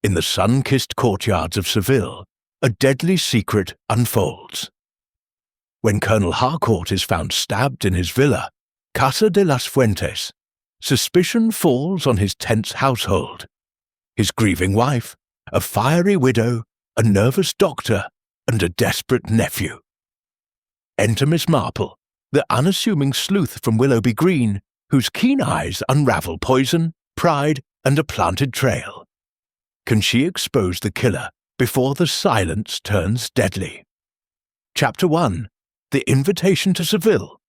In the sun-kissed courtyards of Seville, a deadly secret unfolds. When Colonel Harcourt is found stabbed in his villa, Casa de las Fuentes, suspicion falls on his tense household. His grieving wife, a fiery widow, a nervous doctor, and a desperate nephew. Enter Miss Marple, the unassuming sleuth from Willoughby Green, whose keen eyes unravel poison, pride, and a planted trail. Can she expose the killer before the silence turns deadly? Chapter 1. The Invitation to Seville.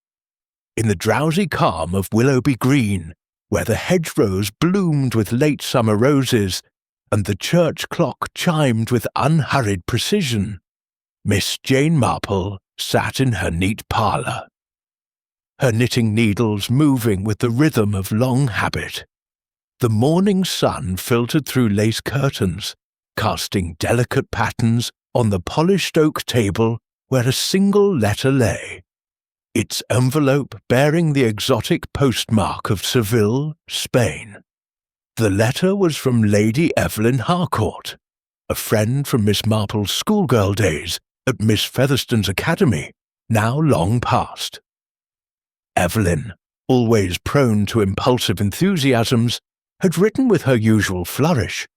In the drowsy calm of Willoughby Green, where the hedgerows bloomed with late summer roses, and the church clock chimed with unhurried precision, Miss Jane Marple sat in her neat parlour, her knitting needles moving with the rhythm of long habit. The morning sun filtered through lace curtains, casting delicate patterns on the polished oak table where a single letter lay, its envelope bearing the exotic postmark of Seville, Spain. The letter was from Lady Evelyn Harcourt, a friend from Miss Marple's schoolgirl days at Miss Featherstone's academy, now long past. Evelyn, always prone to impulsive enthusiasms, had written with her usual flourish,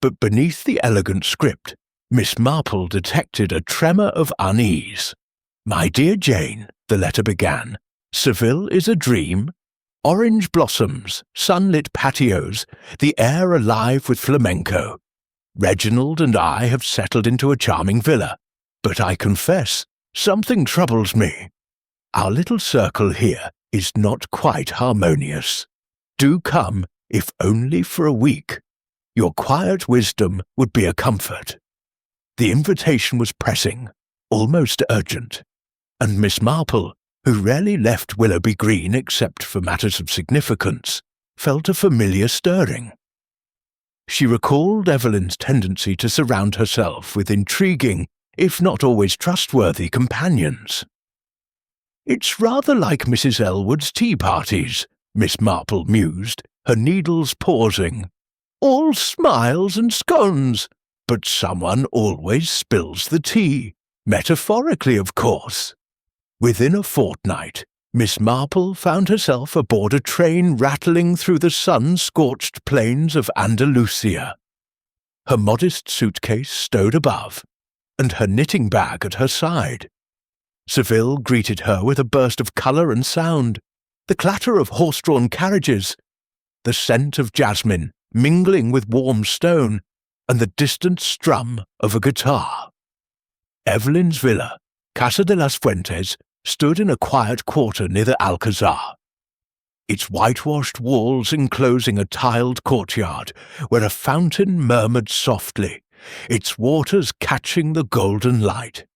but beneath the elegant script, Miss Marple detected a tremor of unease. "My dear Jane," the letter began, "Seville is a dream. Orange blossoms, sunlit patios, the air alive with flamenco. Reginald and I have settled into a charming villa, but I confess, something troubles me. Our little circle here is not quite harmonious. Do come, if only for a week. Your quiet wisdom would be a comfort." The invitation was pressing, almost urgent, and Miss Marple, who rarely left Willoughby Green except for matters of significance, felt a familiar stirring. She recalled Evelyn's tendency to surround herself with intriguing, if not always trustworthy, companions. "It's rather like Mrs. Elwood's tea parties," Miss Marple mused, her needles pausing. "All smiles and scones, but someone always spills the tea, metaphorically, of course." Within a fortnight, Miss Marple found herself aboard a train rattling through the sun-scorched plains of Andalusia, her modest suitcase stowed above, and her knitting bag at her side. Seville greeted her with a burst of colour and sound, the clatter of horse-drawn carriages, the scent of jasmine mingling with warm stone, and the distant strum of a guitar. Evelyn's villa, Casa de las Fuentes, stood in a quiet quarter near the Alcazar, its whitewashed walls enclosing a tiled courtyard where a fountain murmured softly, its waters catching the golden light.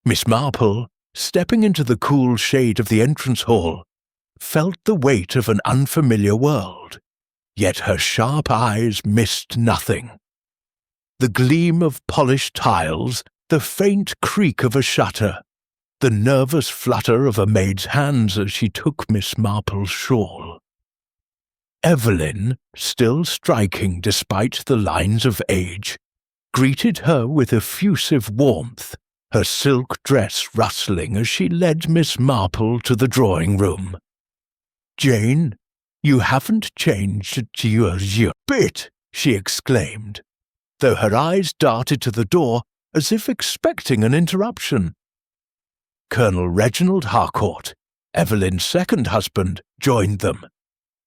Miss Marple, stepping into the cool shade of the entrance hall, felt the weight of an unfamiliar world, yet her sharp eyes missed nothing. The gleam of polished tiles, the faint creak of a shutter, the nervous flutter of a maid's hands as she took Miss Marple's shawl. Evelyn, still striking despite the lines of age, greeted her with effusive warmth, her silk dress rustling as she led Miss Marple to the drawing-room. "Jane, you haven't changed a bit," she exclaimed, though her eyes darted to the door as if expecting an interruption. Colonel Reginald Harcourt, Evelyn's second husband, joined them,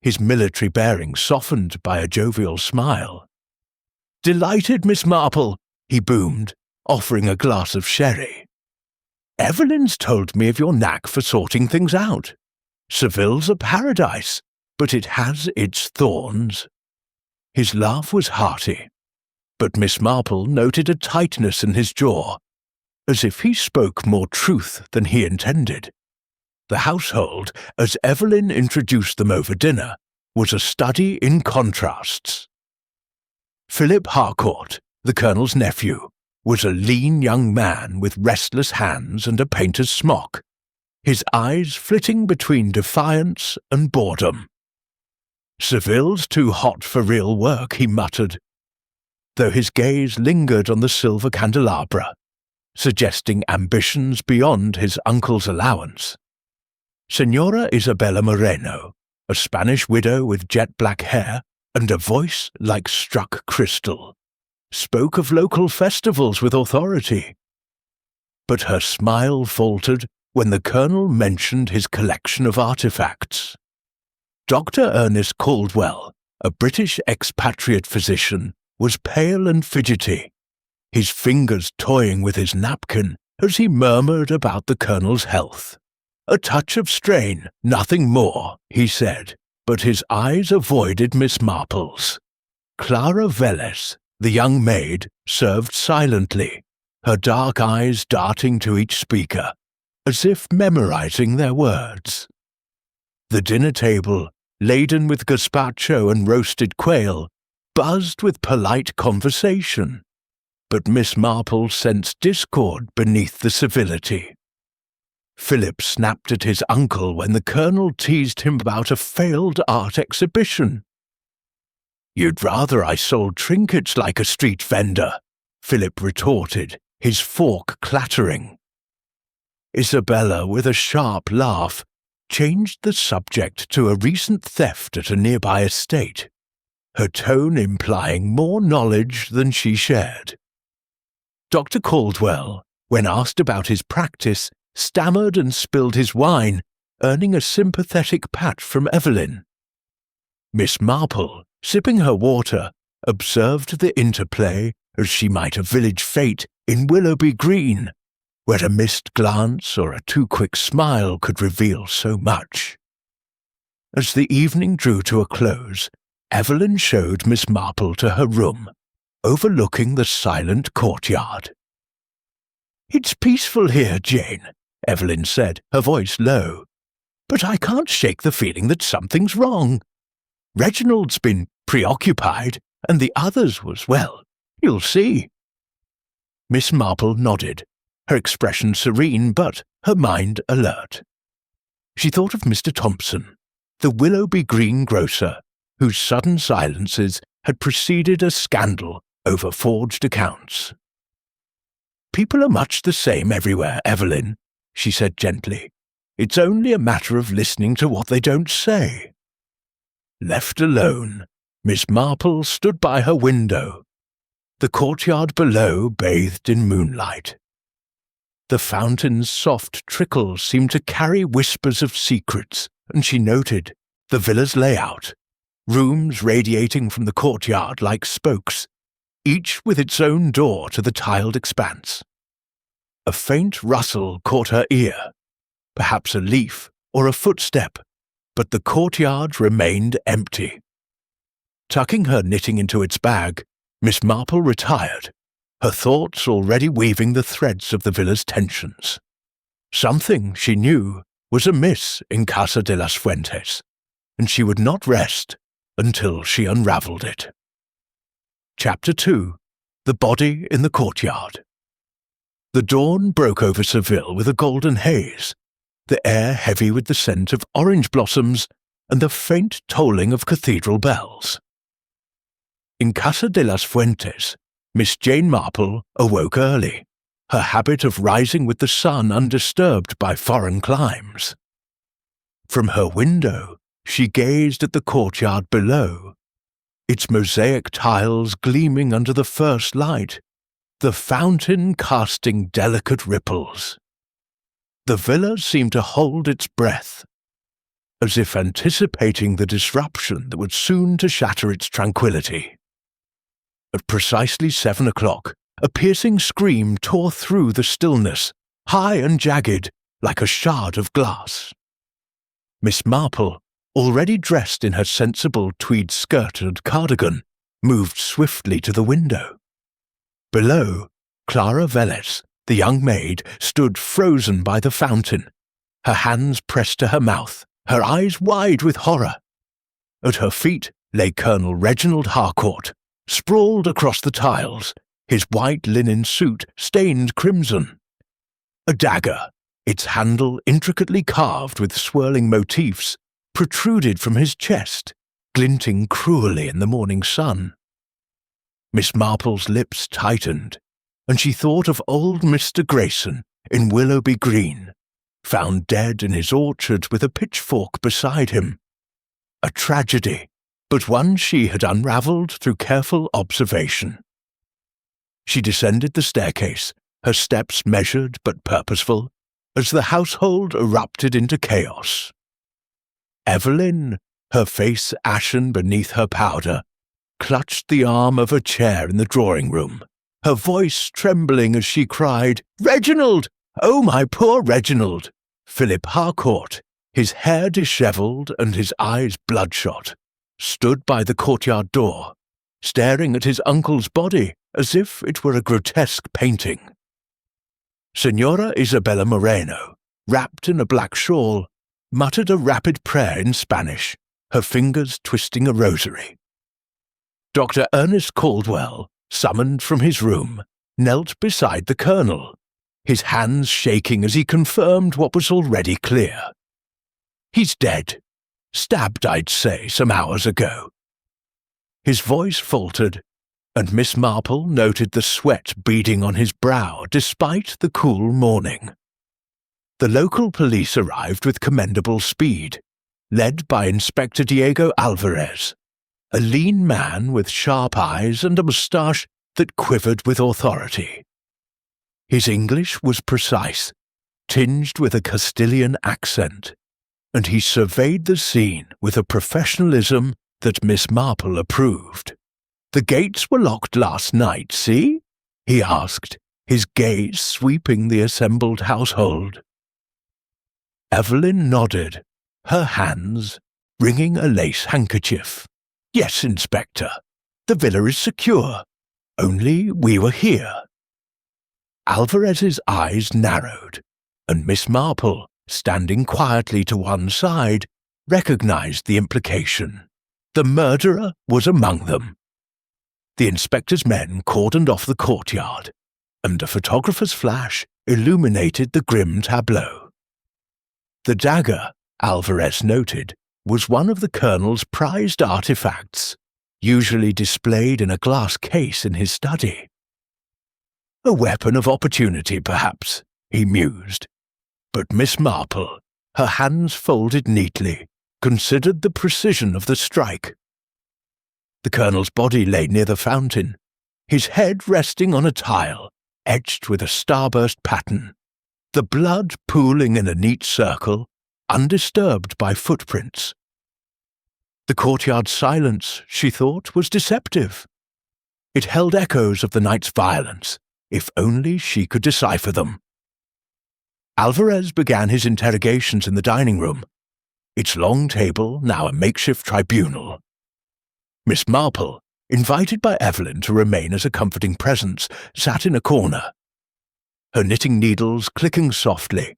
his military bearing softened by a jovial smile. "Delighted, Miss Marple," he boomed, offering a glass of sherry. "Evelyn's told me of your knack for sorting things out. Seville's a paradise, but it has its thorns." His laugh was hearty, but Miss Marple noted a tightness in his jaw, as if he spoke more truth than he intended. The household, as Evelyn introduced them over dinner, was a study in contrasts. Philip Harcourt, the Colonel's nephew, was a lean young man with restless hands and a painter's smock, his eyes flitting between defiance and boredom. "Seville's too hot for real work," he muttered. though his gaze lingered on the silver candelabra, suggesting ambitions beyond his uncle's allowance. Senora Isabella Moreno, a Spanish widow with jet-black hair and a voice like struck crystal, spoke of local festivals with authority. But her smile faltered when the colonel mentioned his collection of artifacts. Dr. Ernest Caldwell, a British expatriate physician, was pale and fidgety, his fingers toying with his napkin as he murmured about the colonel's health. "A touch of strain, nothing more," he said, but his eyes avoided Miss Marple's. Clara Velez, the young maid, served silently, her dark eyes darting to each speaker, as if memorizing their words. The dinner table, laden with gazpacho and roasted quail, buzzed with polite conversation, but Miss Marple sensed discord beneath the civility. Philip snapped at his uncle when the colonel teased him about a failed art exhibition. "You'd rather I sold trinkets like a street vendor," Philip retorted, his fork clattering. Isabella, with a sharp laugh, changed the subject to a recent theft at a nearby estate, her tone implying more knowledge than she shared. Dr. Caldwell, when asked about his practice, stammered and spilled his wine, earning a sympathetic pat from Evelyn. Miss Marple, sipping her water, observed the interplay as she might a village fete in Willoughby Green, where a missed glance or a too quick smile could reveal so much. As the evening drew to a close, Evelyn showed Miss Marple to her room, overlooking the silent courtyard. "It's peaceful here, Jane," Evelyn said, her voice low, "but I can't shake the feeling that something's wrong. Reginald's been preoccupied, and the others was, well, you'll see." Miss Marple nodded, her expression serene but her mind alert. She thought of Mr. Thompson, the Willoughby Green grocer, whose sudden silences had preceded a scandal over forged accounts. "People are much the same everywhere, Evelyn," she said gently. "It's only a matter of listening to what they don't say." Left alone, Miss Marple stood by her window. The courtyard below bathed in moonlight. The fountain's soft trickle seemed to carry whispers of secrets, and she noted the villa's layout, rooms radiating from the courtyard like spokes, each with its own door to the tiled expanse. A faint rustle caught her ear, perhaps a leaf or a footstep, but the courtyard remained empty. Tucking her knitting into its bag, Miss Marple retired, her thoughts already weaving the threads of the villa's tensions. Something, she knew, was amiss in Casa de las Fuentes, and she would not rest until she unravelled it. Chapter 2. The Body in the Courtyard. The dawn broke over Seville with a golden haze, the air heavy with the scent of orange blossoms and the faint tolling of cathedral bells. In Casa de las Fuentes, Miss Jane Marple awoke early, her habit of rising with the sun undisturbed by foreign climes. From her window, she gazed at the courtyard below, its mosaic tiles gleaming under the first light, the fountain casting delicate ripples. The villa seemed to hold its breath, as if anticipating the disruption that was soon to shatter its tranquillity. At precisely 7 o'clock, a piercing scream tore through the stillness, high and jagged, like a shard of glass. Miss Marple, already dressed in her sensible tweed skirt and cardigan, moved swiftly to the window. Below, Clara Velez, the young maid, stood frozen by the fountain, her hands pressed to her mouth, her eyes wide with horror. At her feet lay Colonel Reginald Harcourt, sprawled across the tiles, his white linen suit stained crimson. A dagger, its handle intricately carved with swirling motifs, protruded from his chest, glinting cruelly in the morning sun. Miss Marple's lips tightened, and she thought of old Mr. Grayson in Willoughby Green, found dead in his orchard with a pitchfork beside him. A tragedy, but one she had unravelled through careful observation. She descended the staircase, her steps measured but purposeful, as the household erupted into chaos. Evelyn, her face ashen beneath her powder, clutched the arm of a chair in the drawing-room, her voice trembling as she cried, "Reginald! Oh, my poor Reginald!" Philip Harcourt, his hair dishevelled and his eyes bloodshot, stood by the courtyard door, staring at his uncle's body as if it were a grotesque painting. Senora Isabella Moreno, wrapped in a black shawl, muttered a rapid prayer in Spanish, her fingers twisting a rosary. Dr. Ernest Caldwell, summoned from his room, knelt beside the colonel, his hands shaking as he confirmed what was already clear. "He's dead. Stabbed, I'd say, some hours ago." His voice faltered, and Miss Marple noted the sweat beading on his brow despite the cool morning. The local police arrived with commendable speed, led by Inspector Diego Alvarez, a lean man with sharp eyes and a moustache that quivered with authority. His English was precise, tinged with a Castilian accent, and he surveyed the scene with a professionalism that Miss Marple approved. "The gates were locked last night, see?" he asked, his gaze sweeping the assembled household. Evelyn nodded, her hands wringing a lace handkerchief. "Yes, Inspector. The villa is secure. Only we were here." Alvarez's eyes narrowed, and Miss Marple, standing quietly to one side, recognized the implication. The murderer was among them. The inspector's men cordoned off the courtyard, and a photographer's flash illuminated the grim tableau. The dagger, Alvarez noted, was one of the colonel's prized artifacts, usually displayed in a glass case in his study. "A weapon of opportunity, perhaps," he mused. But Miss Marple, her hands folded neatly, considered the precision of the strike. The colonel's body lay near the fountain, his head resting on a tile etched with a starburst pattern, the blood pooling in a neat circle, undisturbed by footprints. The courtyard's silence, she thought, was deceptive. It held echoes of the night's violence, if only she could decipher them. Alvarez began his interrogations in the dining room, its long table now a makeshift tribunal. Miss Marple, invited by Evelyn to remain as a comforting presence, sat in a corner, her knitting needles clicking softly,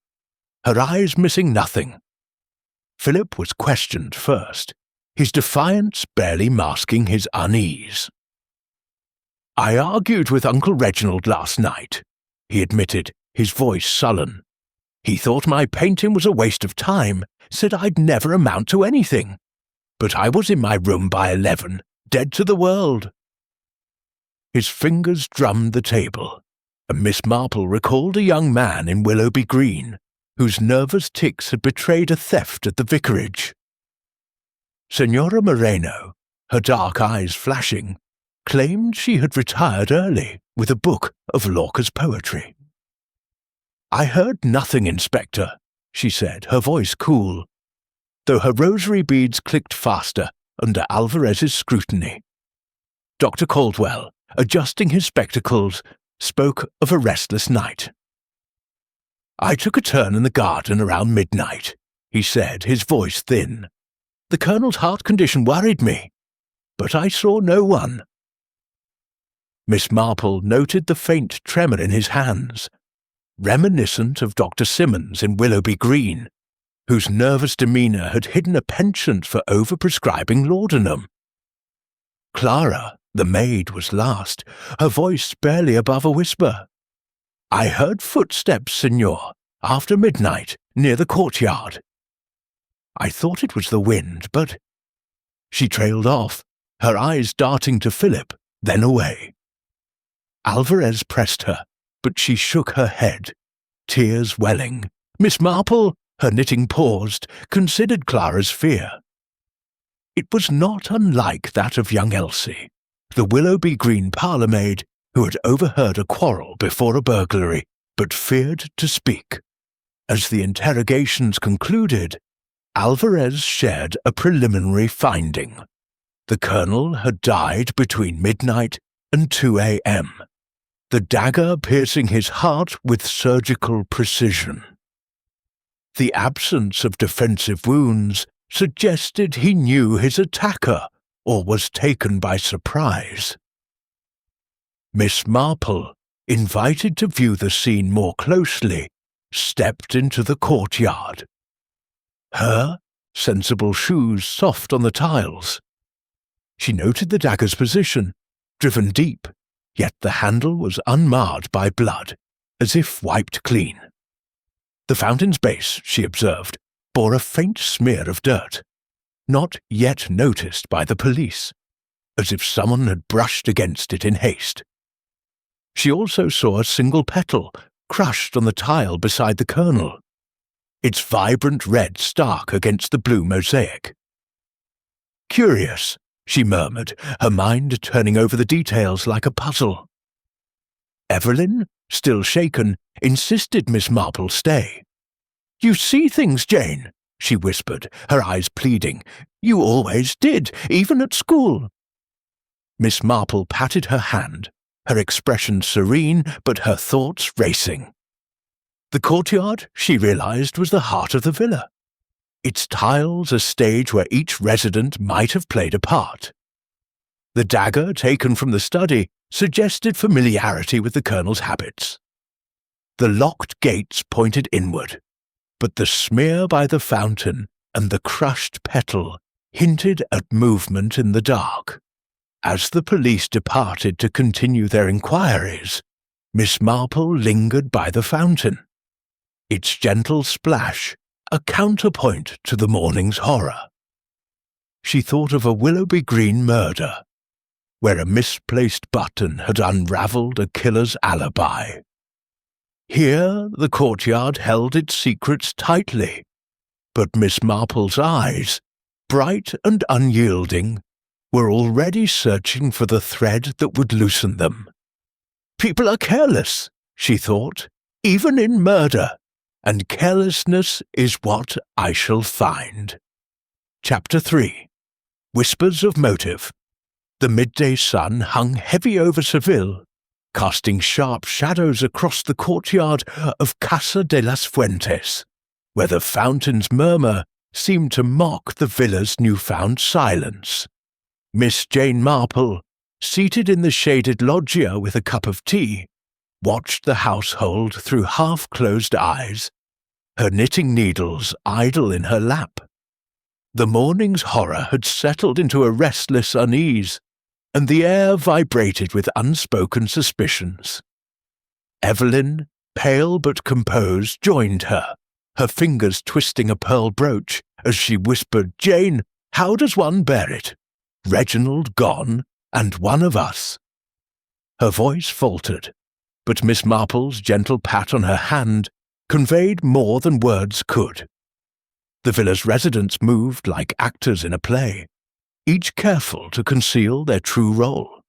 her eyes missing nothing. Philip was questioned first, his defiance barely masking his unease. "I argued with Uncle Reginald last night," he admitted, his voice sullen. "He thought my painting was a waste of time, said I'd never amount to anything. But I was in my room by 11, dead to the world." His fingers drummed the table, and Miss Marple recalled a young man in Willoughby Green, whose nervous tics had betrayed a theft at the vicarage. Senora Moreno, her dark eyes flashing, claimed she had retired early with a book of Lorca's poetry. "I heard nothing, Inspector," she said, her voice cool, though her rosary beads clicked faster under Alvarez's scrutiny. Dr. Caldwell, adjusting his spectacles, spoke of a restless night. "I took a turn in the garden around midnight," he said, his voice thin. "The colonel's heart condition worried me, but I saw no one." Miss Marple noted the faint tremor in his hands, reminiscent of Dr. Simmons in Willoughby Green, whose nervous demeanour had hidden a penchant for overprescribing laudanum. Clara, the maid, was last, her voice barely above a whisper. "I heard footsteps, Signor, after midnight, near the courtyard. I thought it was the wind, but—" She trailed off, her eyes darting to Philip, then away. Alvarez pressed her, but she shook her head, tears welling. Miss Marple, her knitting paused, considered Clara's fear. It was not unlike that of young Elsie, the Willoughby Green parlour-maid who had overheard a quarrel before a burglary, but feared to speak. As the interrogations concluded, Alvarez shared a preliminary finding. The Colonel had died between midnight and 2 a.m., the dagger piercing his heart with surgical precision. The absence of defensive wounds suggested he knew his attacker or was taken by surprise. Miss Marple, invited to view the scene more closely, stepped into the courtyard. Her sensible shoes soft on the tiles. She noted the dagger's position, driven deep, yet the handle was unmarred by blood, as if wiped clean. The fountain's base, she observed, bore a faint smear of dirt, not yet noticed by the police, as if someone had brushed against it in haste. She also saw a single petal crushed on the tile beside the Colonel, its vibrant red stark against the blue mosaic. Curious, she murmured, her mind turning over the details like a puzzle. Evelyn, still shaken, insisted Miss Marple stay. "You see things, Jane," she whispered, her eyes pleading. "You always did, even at school." Miss Marple patted her hand, her expression serene but her thoughts racing. The courtyard, she realized, was the heart of the villa, its tiles a stage where each resident might have played a part. The dagger taken from the study suggested familiarity with the Colonel's habits. The locked gates pointed inward, but the smear by the fountain and the crushed petal hinted at movement in the dark. As the police departed to continue their inquiries, Miss Marple lingered by the fountain, its gentle splash a counterpoint to the morning's horror. She thought of a Willoughby Green murder, where a misplaced button had unravelled a killer's alibi. Here the courtyard held its secrets tightly, but Miss Marple's eyes, bright and unyielding, were already searching for the thread that would loosen them. People are careless, she thought, even in murder, and carelessness is what I shall find. Chapter 3. Whispers of Motive. The midday sun hung heavy over Seville, casting sharp shadows across the courtyard of Casa de las Fuentes, where the fountain's murmur seemed to mock the villa's newfound silence. Miss Jane Marple, seated in the shaded loggia with a cup of tea, watched the household through half-closed eyes, her knitting needles idle in her lap. The morning's horror had settled into a restless unease, and the air vibrated with unspoken suspicions. Evelyn, pale but composed, joined her, her fingers twisting a pearl brooch as she whispered, "Jane, how does one bear it? Reginald gone, and one of us." Her voice faltered, but Miss Marple's gentle pat on her hand conveyed more than words could. The villa's residents moved like actors in a play, each careful to conceal their true role.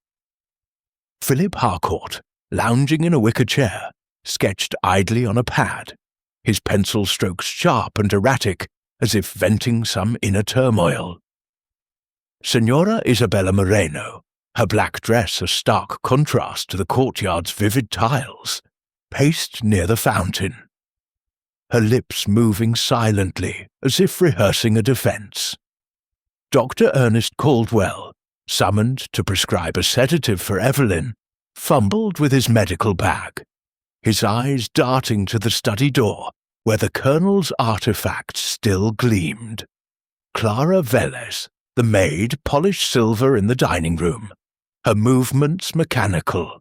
Philip Harcourt, lounging in a wicker chair, sketched idly on a pad, his pencil strokes sharp and erratic, as if venting some inner turmoil. Senora Isabella Moreno, her black dress a stark contrast to the courtyard's vivid tiles, paced near the fountain, her lips moving silently as if rehearsing a defense. Dr. Ernest Caldwell, summoned to prescribe a sedative for Evelyn, fumbled with his medical bag, his eyes darting to the study door where the Colonel's artifacts still gleamed. Clara Velez, the maid, polished silver in the dining room, her movements mechanical,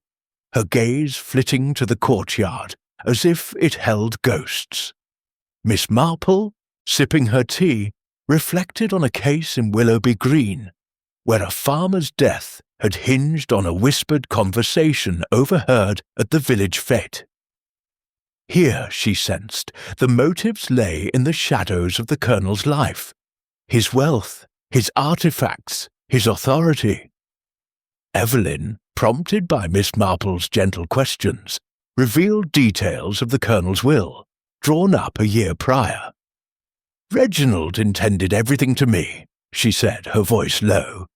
her gaze flitting to the courtyard as if it held ghosts. Miss Marple, sipping her tea, reflected on a case in Willoughby Green, where a farmer's death had hinged on a whispered conversation overheard at the village fete. Here, she sensed, the motives lay in the shadows of the colonel's life, his wealth, his artifacts, his authority. Evelyn, prompted by Miss Marple's gentle questions, revealed details of the colonel's will, drawn up a year prior. "Reginald intended everything to me," she said, her voice low.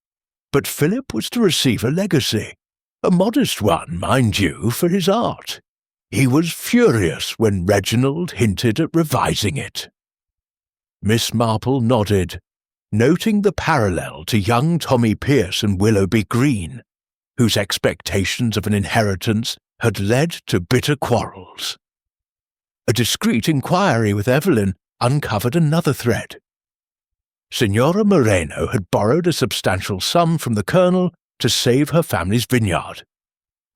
"But Philip was to receive a legacy, a modest one, mind you, for his art. He was furious when Reginald hinted at revising it." Miss Marple nodded, noting the parallel to young Tommy Pierce and Willoughby Green, whose expectations of an inheritance had led to bitter quarrels. A discreet inquiry with Evelyn uncovered another thread. Signora Moreno had borrowed a substantial sum from the colonel to save her family's vineyard.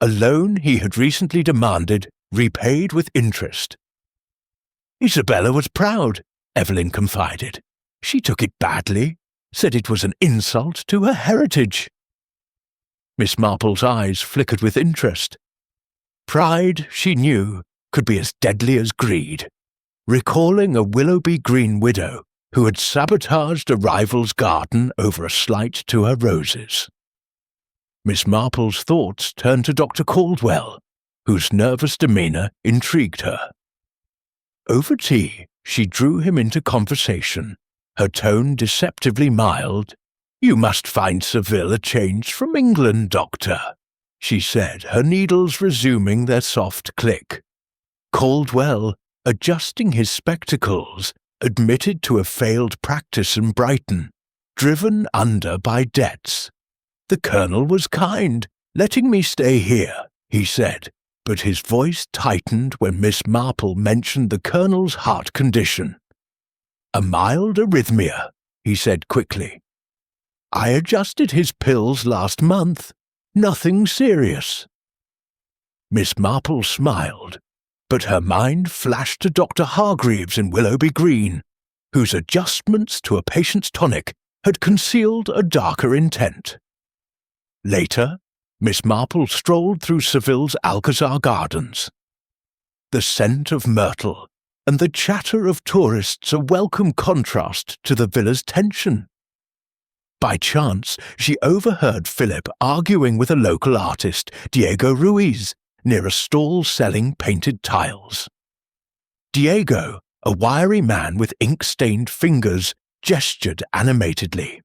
A loan he had recently demanded, repaid with interest. "Isabella was proud," Evelyn confided. "She took it badly, said it was an insult to her heritage." Miss Marple's eyes flickered with interest. Pride, she knew, could be as deadly as greed. Recalling a Willoughby Green widow who had sabotaged a rival's garden over a slight to her roses. Miss Marple's thoughts turned to Dr. Caldwell, whose nervous demeanour intrigued her. Over tea, she drew him into conversation, her tone deceptively mild. "You must find Seville a change from England, Doctor," she said, her needles resuming their soft click. Caldwell, adjusting his spectacles, admitted to a failed practice in Brighton, driven under by debts. "The colonel was kind, letting me stay here," he said, but his voice tightened when Miss Marple mentioned the colonel's heart condition. "A mild arrhythmia," he said quickly. "I adjusted his pills last month. Nothing serious." Miss Marple smiled, but her mind flashed to Dr. Hargreaves in Willoughby Green, whose adjustments to a patient's tonic had concealed a darker intent. Later, Miss Marple strolled through Seville's Alcazar Gardens. The scent of myrtle and the chatter of tourists a welcome contrast to the villa's tension. By chance, she overheard Philip arguing with a local artist, Diego Ruiz, near a stall selling painted tiles. Diego, a wiry man with ink-stained fingers, gestured animatedly.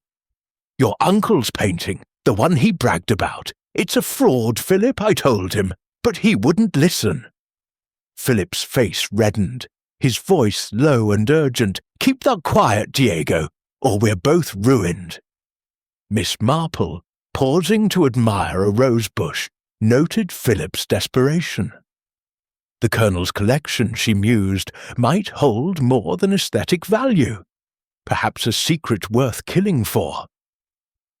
"Your uncle's painting, the one he bragged about. It's a fraud, Philip, I told him, but he wouldn't listen." Philip's face reddened, his voice low and urgent. "Keep that quiet, Diego, or we're both ruined." Miss Marple, pausing to admire a rose bush, noted Philip's desperation. The colonel's collection, she mused, might hold more than aesthetic value, perhaps a secret worth killing for.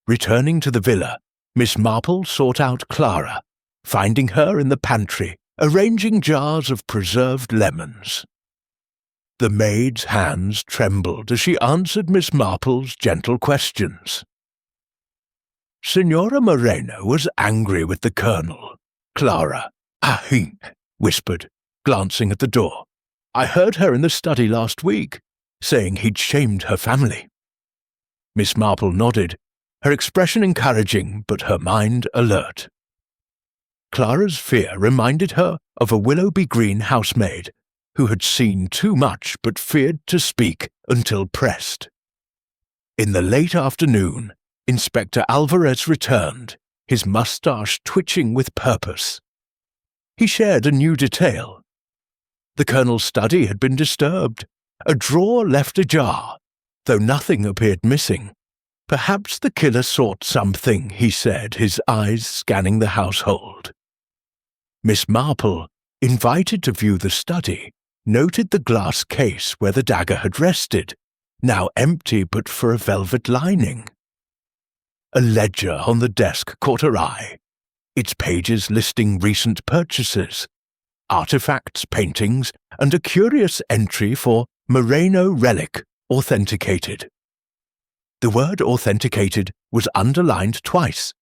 Returning to the villa, Miss Marple sought out Clara, finding her in the pantry, arranging jars of preserved lemons. The maid's hands trembled as she answered Miss Marple's gentle questions. "Signora Moreno was angry with the colonel," Clara, whispered, glancing at the door. "I heard her in the study last week, saying he'd shamed her family." Miss Marple nodded, her expression encouraging but her mind alert. Clara's fear reminded her of a Willoughby Green housemaid who had seen too much but feared to speak until pressed. In the late afternoon, Inspector Alvarez returned, his moustache twitching with purpose. He shared a new detail. The colonel's study had been disturbed, a drawer left ajar, though nothing appeared missing. "Perhaps the killer sought something," he said, his eyes scanning the household. Miss Marple, invited to view the study, noted the glass case where the dagger had rested, now empty but for a velvet lining. A ledger on the desk caught her eye, its pages listing recent purchases, artifacts, paintings, and a curious entry for Moreno relic authenticated. The word authenticated was underlined twice.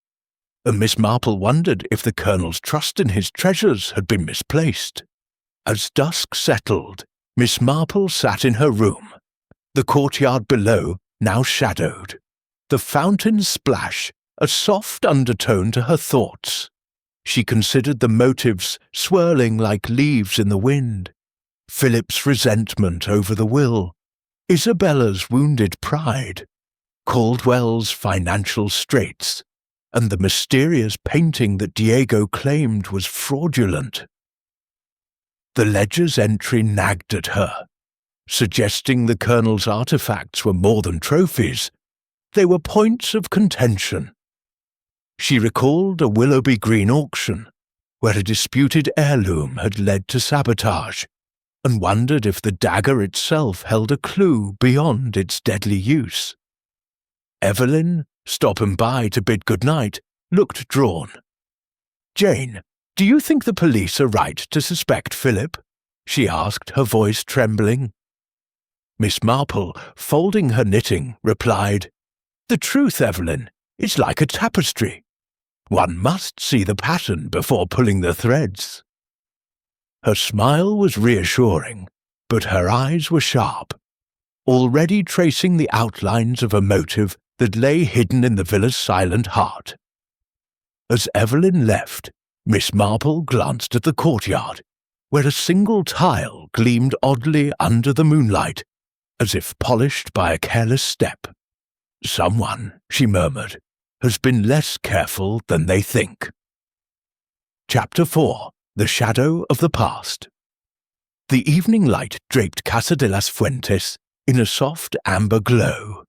and Miss Marple wondered if the Colonel's trust in his treasures had been misplaced. As dusk settled, Miss Marple sat in her room, the courtyard below now shadowed, the fountain's splash a soft undertone to her thoughts. She considered the motives swirling like leaves in the wind, Philip's resentment over the will, Isabella's wounded pride, Caldwell's financial straits, and the mysterious painting that Diego claimed was fraudulent. The ledger's entry nagged at her, suggesting the Colonel's artifacts were more than trophies. They were points of contention. She recalled a Willoughby Green auction, where a disputed heirloom had led to sabotage, and wondered if the dagger itself held a clue beyond its deadly use. Evelyn, stopping by to bid good-night, looked drawn. "Jane, do you think the police are right to suspect Philip?" she asked, her voice trembling. Miss Marple, folding her knitting, replied, "The truth, Evelyn, it's like a tapestry. One must see the pattern before pulling the threads." Her smile was reassuring, but her eyes were sharp, already tracing the outlines of a motive that lay hidden in the villa's silent heart. As Evelyn left, Miss Marple glanced at the courtyard, where a single tile gleamed oddly under the moonlight, as if polished by a careless step. "Someone," she murmured, "has been less careful than they think." Chapter 4. The Shadow of the Past. The evening light draped Casa de las Fuentes in a soft amber glow,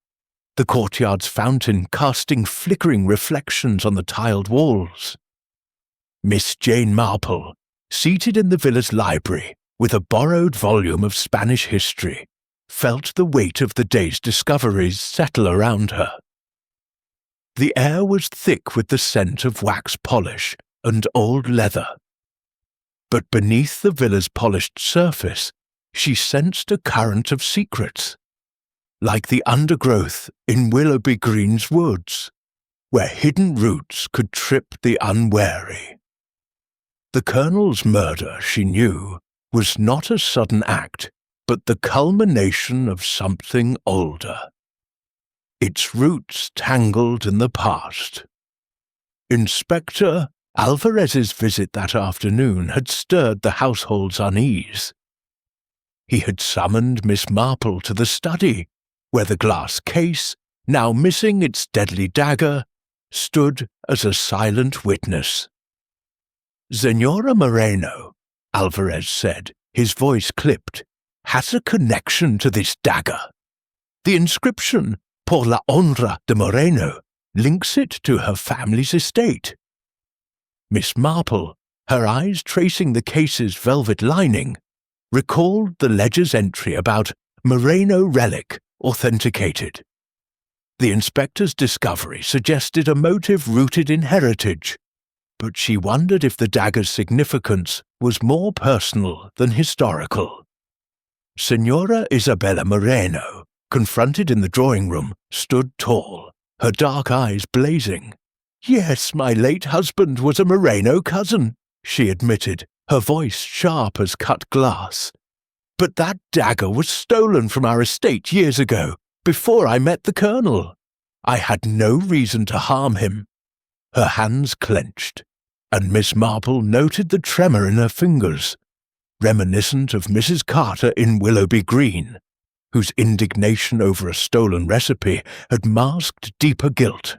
the courtyard's fountain casting flickering reflections on the tiled walls. Miss Jane Marple, seated in the villa's library with a borrowed volume of Spanish history, felt the weight of the day's discoveries settle around her. The air was thick with the scent of wax polish and old leather. But beneath the villa's polished surface, she sensed a current of secrets, like the undergrowth in Willoughby Green's woods, where hidden roots could trip the unwary. The Colonel's murder, she knew, was not a sudden act, but the culmination of something older. Its roots tangled in the past. Inspector Alvarez's visit that afternoon had stirred the household's unease. He had summoned Miss Marple to the study, where the glass case, now missing its deadly dagger, stood as a silent witness. "Señora Moreno," Alvarez said, his voice clipped, "has a connection to this dagger. The inscription, Por la honra de Moreno, links it to her family's estate." Miss Marple, her eyes tracing the case's velvet lining, recalled the ledger's entry about Moreno relic authenticated. The inspector's discovery suggested a motive rooted in heritage, but she wondered if the dagger's significance was more personal than historical. Señora Isabella Moreno, confronted in the drawing-room, stood tall, her dark eyes blazing. "Yes, my late husband was a Moreno cousin," she admitted, her voice sharp as cut glass. "But that dagger was stolen from our estate years ago, before I met the Colonel. I had no reason to harm him." Her hands clenched, and Miss Marple noted the tremor in her fingers, reminiscent of Mrs. Carter in Willoughby Green, whose indignation over a stolen recipe had masked deeper guilt.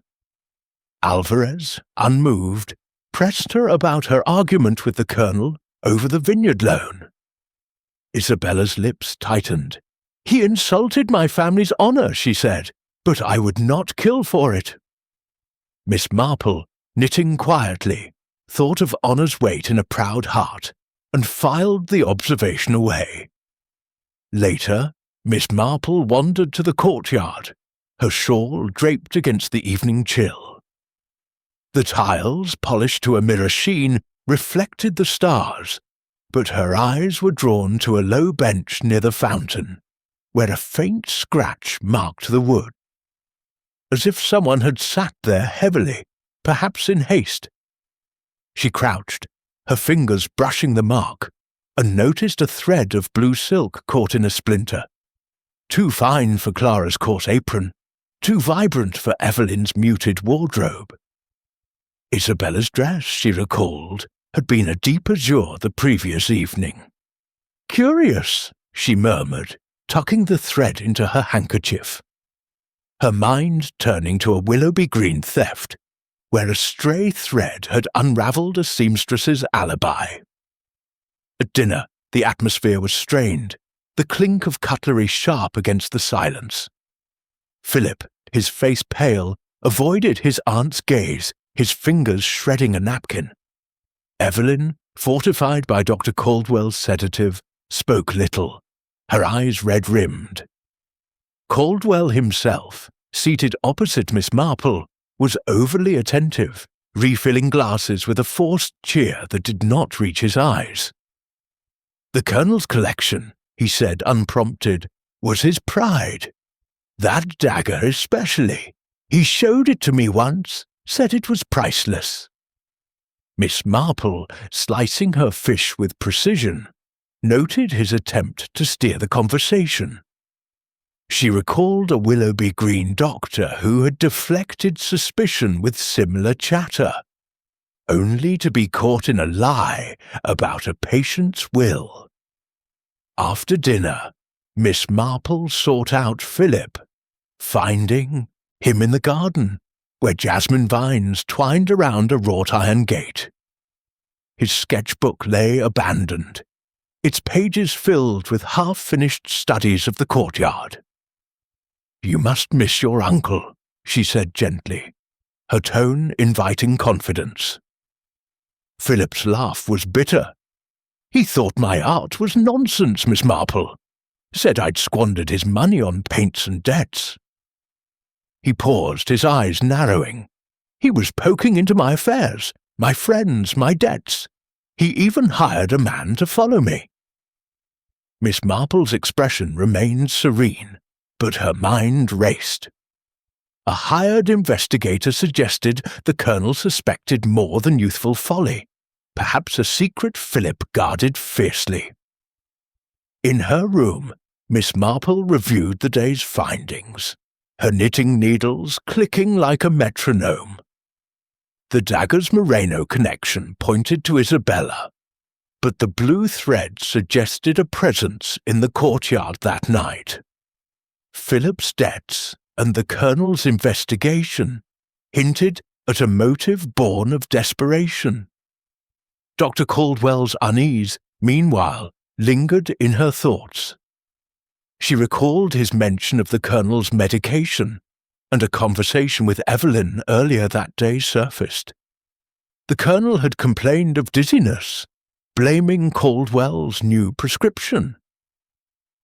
Alvarez, unmoved, pressed her about her argument with the Colonel over the vineyard loan. Isabella's lips tightened. "He insulted my family's honor," she said, "but I would not kill for it." Miss Marple, knitting quietly, thought of honor's weight in a proud heart, and filed the observation away. Later, Miss Marple wandered to the courtyard, her shawl draped against the evening chill. The tiles, polished to a mirror sheen, reflected the stars, but her eyes were drawn to a low bench near the fountain, where a faint scratch marked the wood. As if someone had sat there heavily, perhaps in haste. She crouched, her fingers brushing the mark, and noticed a thread of blue silk caught in a splinter. Too fine for Clara's coarse apron, too vibrant for Evelyn's muted wardrobe. Isabella's dress, she recalled, had been a deep azure the previous evening. "Curious," she murmured, tucking the thread into her handkerchief. Her mind turning to a Willoughby Green theft, where a stray thread had unravelled a seamstress's alibi. At dinner, the atmosphere was strained, the clink of cutlery sharp against the silence. Philip, his face pale, avoided his aunt's gaze, his fingers shredding a napkin. Evelyn, fortified by Dr. Caldwell's sedative, spoke little, her eyes red-rimmed. Caldwell himself, seated opposite Miss Marple, was overly attentive, refilling glasses with a forced cheer that did not reach his eyes. The Colonel's collection, he said unprompted, was his pride. That dagger especially. He showed it to me once, said it was priceless. Miss Marple, slicing her fish with precision, noted his attempt to steer the conversation. She recalled a Willoughby Green doctor who had deflected suspicion with similar chatter, only to be caught in a lie about a patient's will. After dinner, Miss Marple sought out Philip, finding him in the garden, where jasmine vines twined around a wrought-iron gate. His sketchbook lay abandoned, its pages filled with half-finished studies of the courtyard. "You must miss your uncle," she said gently, her tone inviting confidence. Philip's laugh was bitter. "He thought my art was nonsense, Miss Marple. Said I'd squandered his money on paints and debts." He paused, his eyes narrowing. "He was poking into my affairs, my friends, my debts. He even hired a man to follow me." Miss Marple's expression remained serene, but her mind raced. A hired investigator suggested the Colonel suspected more than youthful folly, perhaps a secret Philip guarded fiercely. In her room, Miss Marple reviewed the day's findings, her knitting needles clicking like a metronome. The dagger's Moreno connection pointed to Isabella, but the blue thread suggested a presence in the courtyard that night. Philip's debts and the Colonel's investigation hinted at a motive born of desperation. Dr. Caldwell's unease, meanwhile, lingered in her thoughts. She recalled his mention of the Colonel's medication, and a conversation with Evelyn earlier that day surfaced. The Colonel had complained of dizziness, blaming Caldwell's new prescription.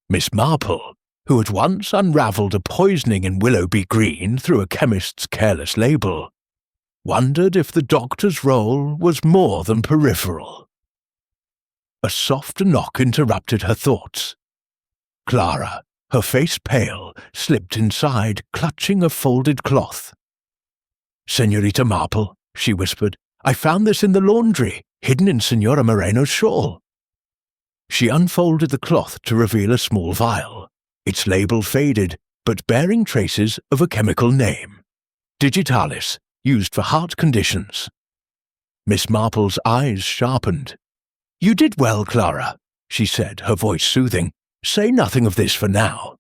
Miss Marple, who had once unravelled a poisoning in Willoughby Green through a chemist's careless label, wondered if the doctor's role was more than peripheral. A soft knock interrupted her thoughts. Clara, her face pale, slipped inside, clutching a folded cloth. "Señorita Marple," she whispered, "I found this in the laundry, hidden in Señora Moreno's shawl." She unfolded the cloth to reveal a small vial, its label faded, but bearing traces of a chemical name. Digitalis, used for heart conditions. Miss Marple's eyes sharpened. "You did well, Clara," she said, her voice soothing. "Say nothing of this for now."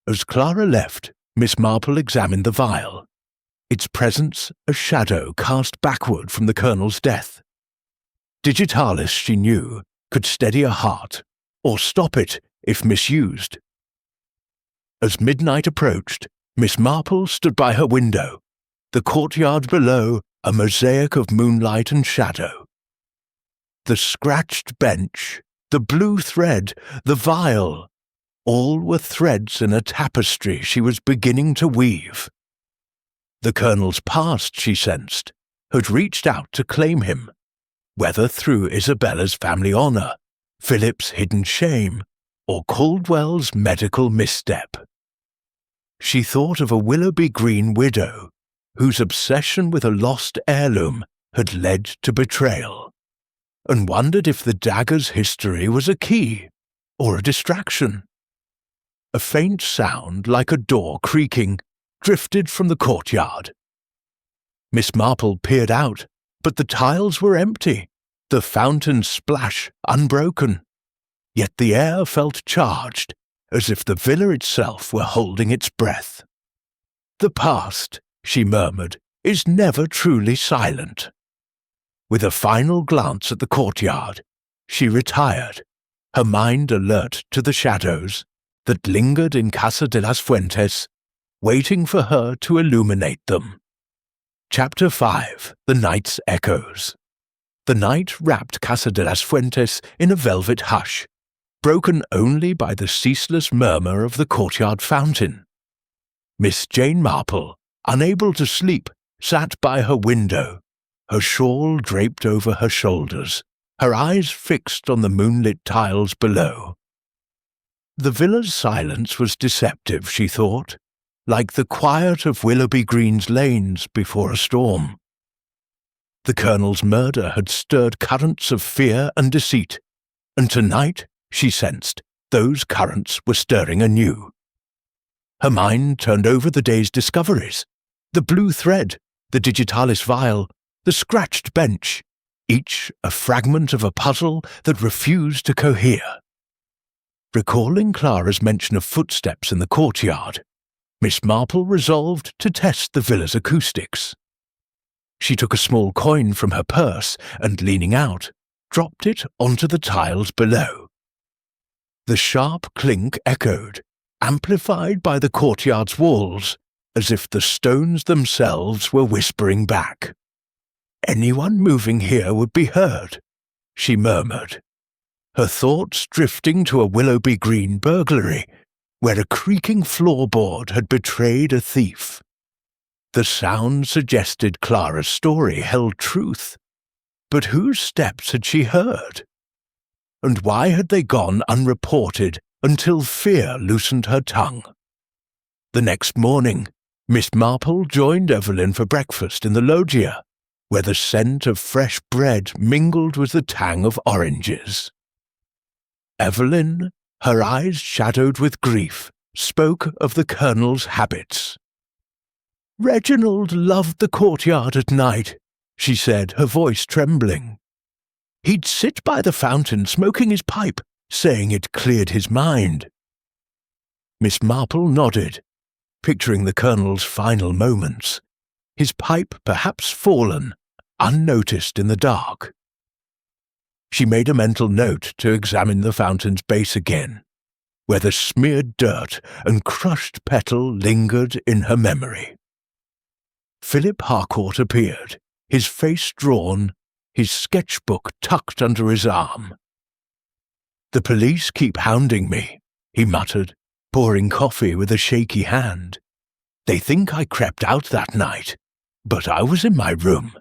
As Clara left, Miss Marple examined the vial, its presence a shadow cast backward from the Colonel's death. Digitalis, she knew, could steady a heart, or stop it if misused. As midnight approached, Miss Marple stood by her window, the courtyard below a mosaic of moonlight and shadow. The scratched bench, the blue thread, the vial, all were threads in a tapestry she was beginning to weave. The Colonel's past, she sensed, had reached out to claim him, whether through Isabella's family honour, Philip's hidden shame, or Caldwell's medical misstep. She thought of a Willoughby Green widow, whose obsession with a lost heirloom had led to betrayal, and wondered if the dagger's history was a key or a distraction. A faint sound, like a door creaking, drifted from the courtyard. Miss Marple peered out, but the tiles were empty, the fountain's splash unbroken. Yet the air felt charged, as if the villa itself were holding its breath. "The past," she murmured, "is never truly silent." With a final glance at the courtyard, she retired, her mind alert to the shadows that lingered in Casa de las Fuentes, waiting for her to illuminate them. Chapter 5. The Night's Echoes. The night wrapped Casa de las Fuentes in a velvet hush, broken only by the ceaseless murmur of the courtyard fountain. Miss Jane Marple, unable to sleep, sat by her window, her shawl draped over her shoulders, her eyes fixed on the moonlit tiles below. The villa's silence was deceptive, she thought, like the quiet of Willoughby Green's lanes before a storm. The Colonel's murder had stirred currents of fear and deceit, and tonight, she sensed, those currents were stirring anew. Her mind turned over the day's discoveries, the blue thread, the digitalis vial, the scratched bench, each a fragment of a puzzle that refused to cohere. Recalling Clara's mention of footsteps in the courtyard, Miss Marple resolved to test the villa's acoustics. She took a small coin from her purse and, leaning out, dropped it onto the tiles below. The sharp clink echoed, amplified by the courtyard's walls, as if the stones themselves were whispering back. "Anyone moving here would be heard," she murmured, her thoughts drifting to a Willoughby Green burglary, where a creaking floorboard had betrayed a thief. The sound suggested Clara's story held truth, but whose steps had she heard? And why had they gone unreported until fear loosened her tongue? The next morning, Miss Marple joined Evelyn for breakfast in the loggia, where the scent of fresh bread mingled with the tang of oranges. Evelyn, her eyes shadowed with grief, spoke of the Colonel's habits. "Reginald loved the courtyard at night," she said, her voice trembling. "He'd sit by the fountain smoking his pipe, saying it cleared his mind." Miss Marple nodded, picturing the Colonel's final moments, his pipe perhaps fallen, unnoticed in the dark. She made a mental note to examine the fountain's base again, where the smeared dirt and crushed petal lingered in her memory. Philip Harcourt appeared, his face drawn, his sketchbook tucked under his arm. "The police keep hounding me," he muttered, pouring coffee with a shaky hand. "They think I crept out that night, but I was in my room."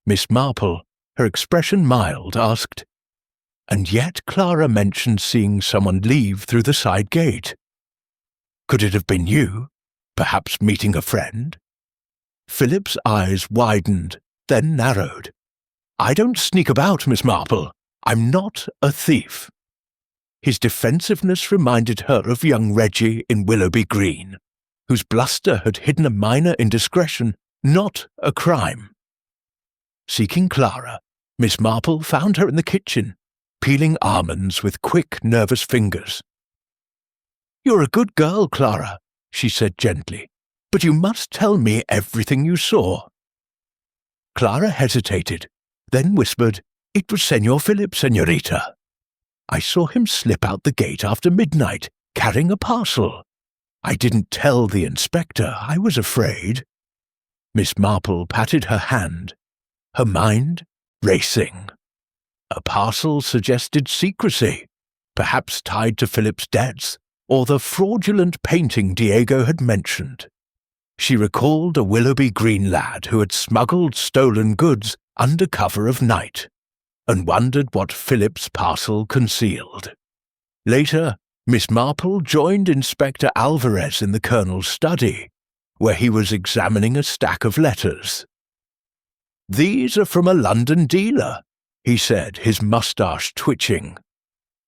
Miss Marple, her expression mild, asked, "And yet Clara mentioned seeing someone leave through the side gate. Could it have been you, perhaps meeting a friend?" Philip's eyes widened, then narrowed. "I don't sneak about, Miss Marple. I'm not a thief." His defensiveness reminded her of young Reggie in Willoughby Green, whose bluster had hidden a minor indiscretion, not a crime. Seeking Clara, Miss Marple found her in the kitchen, peeling almonds with quick, nervous fingers. "You're a good girl, Clara," she said gently, "but you must tell me everything you saw." Clara hesitated, then whispered, "It was Senor Philip, señorita. I saw him slip out the gate after midnight, carrying a parcel. I didn't tell the inspector, I was afraid." Miss Marple patted her hand, her mind racing. A parcel suggested secrecy, perhaps tied to Philip's debts, or the fraudulent painting Diego had mentioned. She recalled a Willoughby Green lad who had smuggled stolen goods under cover of night, and wondered what Philip's parcel concealed. Later, Miss Marple joined Inspector Alvarez in the Colonel's study, where he was examining a stack of letters. "These are from a London dealer," he said, his moustache twitching.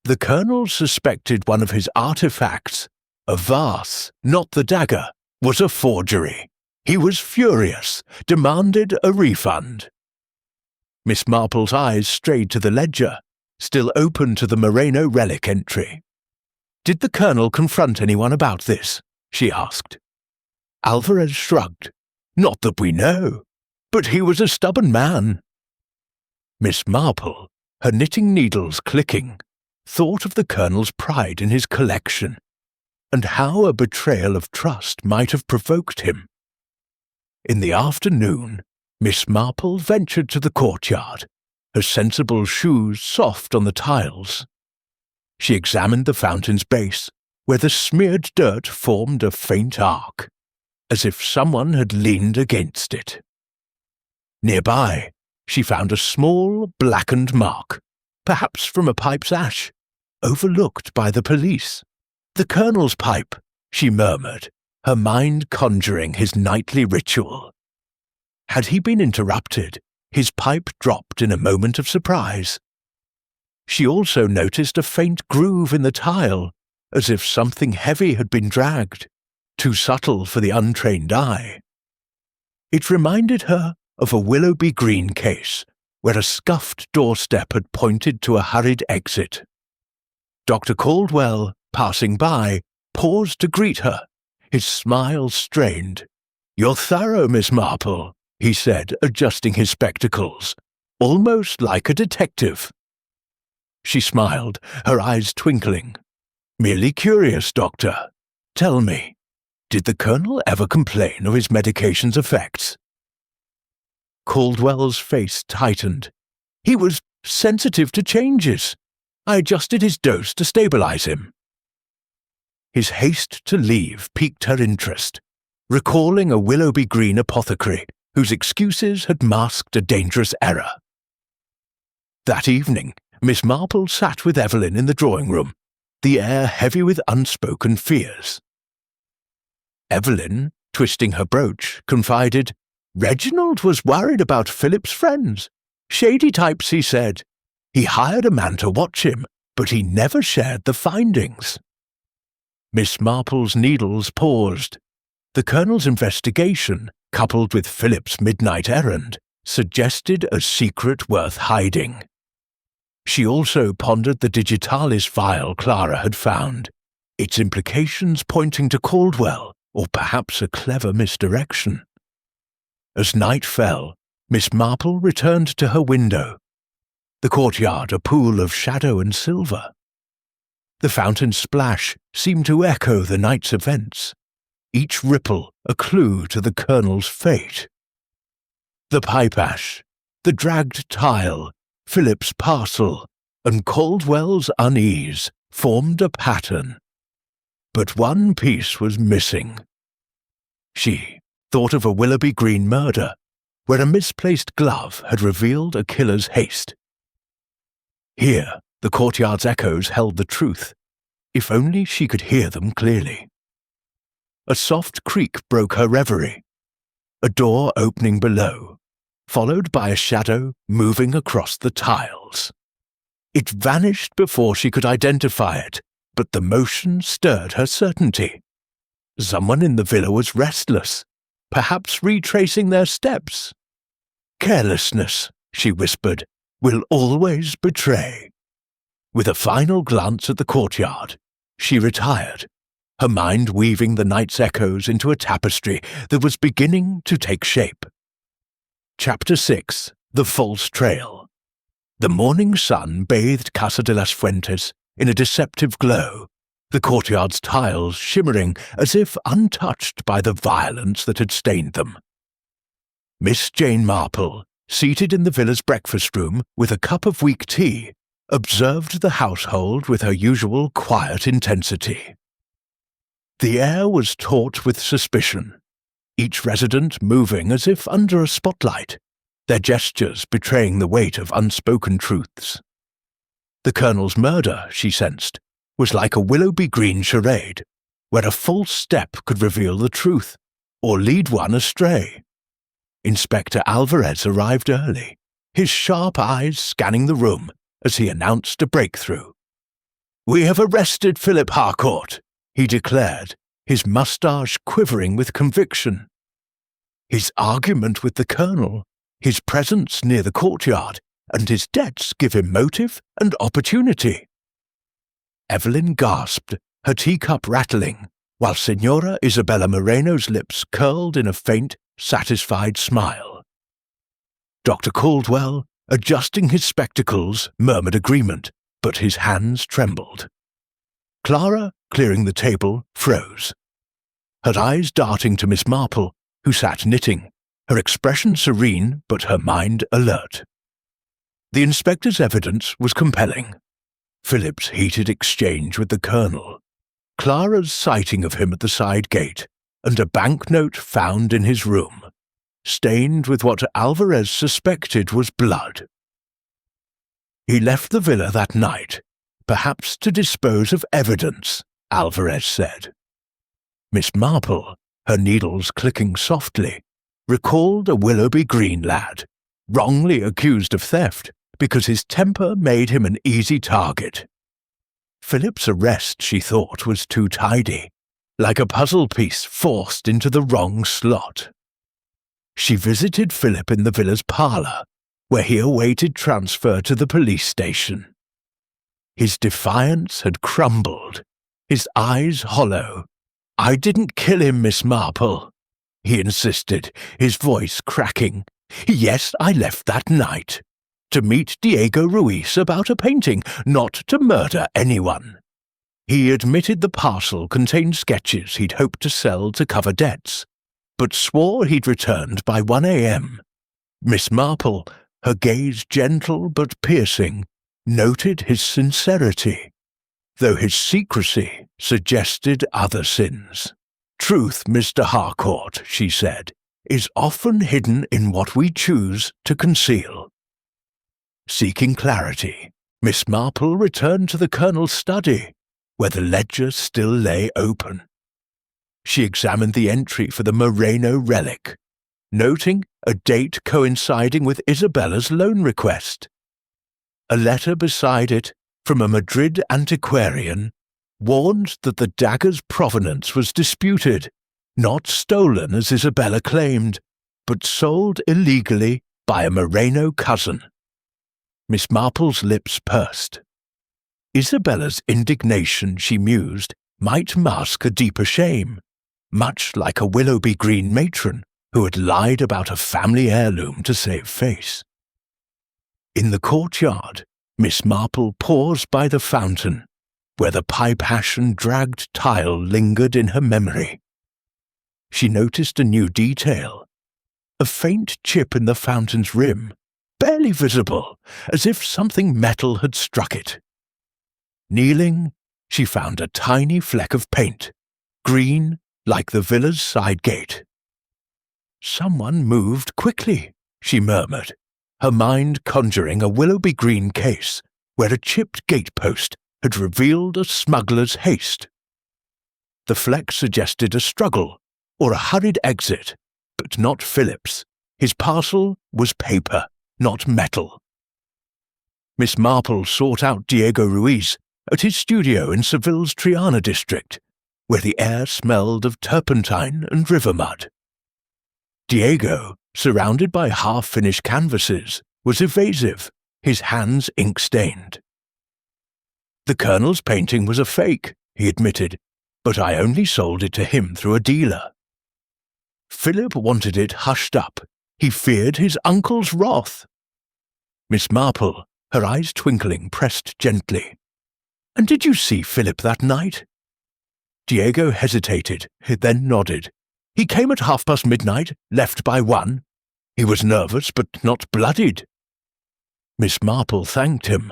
The colonel suspected one of his artifacts, a vase, not the dagger, was a forgery. He was furious, demanded a refund. Miss Marple's eyes strayed to the ledger, still open to the Moreno relic entry. "Did the colonel confront anyone about this?" she asked. Alvarez shrugged. "Not that we know, but he was a stubborn man." Miss Marple, her knitting needles clicking, thought of the colonel's pride in his collection, and how a betrayal of trust might have provoked him. In the afternoon, Miss Marple ventured to the courtyard, her sensible shoes soft on the tiles. She examined the fountain's base, where the smeared dirt formed a faint arc, as if someone had leaned against it. Nearby, she found a small, blackened mark, perhaps from a pipe's ash, overlooked by the police. "The colonel's pipe," she murmured, her mind conjuring his nightly ritual. Had he been interrupted, his pipe dropped in a moment of surprise. She also noticed a faint groove in the tile, as if something heavy had been dragged, too subtle for the untrained eye. It reminded her of a Willoughby Green case, where a scuffed doorstep had pointed to a hurried exit. Dr. Caldwell, passing by, paused to greet her, his smile strained. "You're thorough, Miss Marple," he said, adjusting his spectacles, "almost like a detective." She smiled, her eyes twinkling. "Merely curious, Doctor. Tell me, did the colonel ever complain of his medication's effects?" Caldwell's face tightened. "He was sensitive to changes. I adjusted his dose to stabilize him." His haste to leave piqued her interest, recalling a Willoughby Green apothecary whose excuses had masked a dangerous error. That evening, Miss Marple sat with Evelyn in the drawing-room, the air heavy with unspoken fears. Evelyn, twisting her brooch, confided, "Reginald was worried about Philip's friends. Shady types, he said. He hired a man to watch him, but he never shared the findings." Miss Marple's needles paused. The colonel's investigation, coupled with Philip's midnight errand, suggested a secret worth hiding. She also pondered the digitalis vial Clara had found, its implications pointing to Caldwell, or perhaps a clever misdirection. As night fell, Miss Marple returned to her window. The courtyard a pool of shadow and silver. The fountain's splash seemed to echo the night's events, each ripple a clue to the colonel's fate. The pipe ash, the dragged tile, Philip's parcel, and Caldwell's unease formed a pattern. But one piece was missing. She thought of a Willoughby Green murder, where a misplaced glove had revealed a killer's haste. Here, the courtyard's echoes held the truth, if only she could hear them clearly. A soft creak broke her reverie, a door opening below, followed by a shadow moving across the tiles. It vanished before she could identify it, but the motion stirred her certainty. Someone in the villa was restless, perhaps retracing their steps. "Carelessness," she whispered, "will always betray." With a final glance at the courtyard, she retired, her mind weaving the night's echoes into a tapestry that was beginning to take shape. Chapter 6. The False Trail. The morning sun bathed Casa de las Fuentes in a deceptive glow, the courtyard's tiles shimmering as if untouched by the violence that had stained them. Miss Jane Marple, seated in the villa's breakfast-room with a cup of weak tea, observed the household with her usual quiet intensity. The air was taut with suspicion, each resident moving as if under a spotlight, their gestures betraying the weight of unspoken truths. The colonel's murder, she sensed, was like a Willoughby Green charade, where a false step could reveal the truth, or lead one astray. Inspector Alvarez arrived early, his sharp eyes scanning the room as he announced a breakthrough. "We have arrested Philip Harcourt," he declared, his moustache quivering with conviction. His argument with the colonel, his presence near the courtyard, and his debts give him motive and opportunity. Evelyn gasped, her teacup rattling, while Signora Isabella Moreno's lips curled in a faint, satisfied smile. Dr. Caldwell, adjusting his spectacles, murmured agreement, but his hands trembled. Clara, clearing the table, froze. Her eyes darting to Miss Marple, who sat knitting, her expression serene but her mind alert. The inspector's evidence was compelling. Philip's heated exchange with the colonel, Clara's sighting of him at the side gate, and a banknote found in his room, stained with what Alvarez suspected was blood. He left the villa that night, perhaps to dispose of evidence, Alvarez said. Miss Marple, her needles clicking softly, recalled a Willoughby Green lad, wrongly accused of theft because his temper made him an easy target. Philip's arrest, she thought, was too tidy, like a puzzle piece forced into the wrong slot. She visited Philip in the villa's parlour, where he awaited transfer to the police station. His defiance had crumbled, his eyes hollow. "I didn't kill him, Miss Marple," he insisted, his voice cracking. "Yes, I left that night. To meet Diego Ruiz about a painting, not to murder anyone." He admitted the parcel contained sketches he'd hoped to sell to cover debts, but swore he'd returned by 1 a.m. Miss Marple, her gaze gentle but piercing, noted his sincerity, though his secrecy suggested other sins. "Truth, Mr. Harcourt," she said, "is often hidden in what we choose to conceal." Seeking clarity, Miss Marple returned to the colonel's study, where the ledger still lay open. She examined the entry for the Moreno relic, noting a date coinciding with Isabella's loan request. A letter beside it, from a Madrid antiquarian, warned that the dagger's provenance was disputed, not stolen as Isabella claimed, but sold illegally by a Moreno cousin. Miss Marple's lips pursed. Isabella's indignation, she mused, might mask a deeper shame, much like a Willoughby Green matron who had lied about a family heirloom to save face. In the courtyard, Miss Marple paused by the fountain, where the pie-passion dragged tile lingered in her memory. She noticed a new detail, a faint chip in the fountain's rim, barely visible, as if something metal had struck it. Kneeling, she found a tiny fleck of paint, green like the villa's side gate. "Someone moved quickly," she murmured, her mind conjuring a Willoughby Green case where a chipped gatepost had revealed a smuggler's haste. The fleck suggested a struggle or a hurried exit, but not Philip's. His parcel was paper, not metal. Miss Marple sought out Diego Ruiz at his studio in Seville's Triana district, where the air smelled of turpentine and river mud. Diego, surrounded by half-finished canvases, was evasive, his hands ink-stained. "The colonel's painting was a fake," he admitted, "but I only sold it to him through a dealer." Philip wanted it hushed up. He feared his uncle's wrath. Miss Marple, her eyes twinkling, pressed gently. "And did you see Philip that night?" Diego hesitated, then nodded. "He came at midnight, left by 1. He was nervous, but not bloodied." Miss Marple thanked him,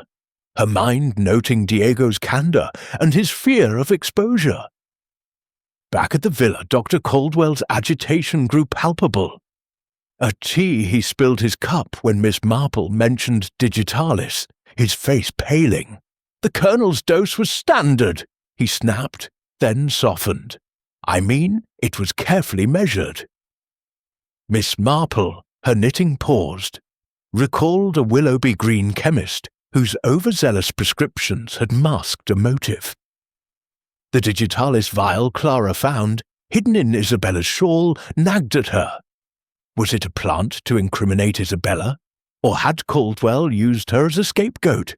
her mind noting Diego's candour and his fear of exposure. Back at the villa, Dr. Caldwell's agitation grew palpable. At tea he spilled his cup when Miss Marple mentioned digitalis, his face paling. "The colonel's dose was standard," he snapped, then softened. I mean, it was carefully measured. Miss Marple, her knitting paused, recalled a Willoughby Green chemist whose overzealous prescriptions had masked a motive. The digitalis vial Clara found, hidden in Isabella's shawl, nagged at her. Was it a plant to incriminate Isabella, or had Caldwell used her as a scapegoat?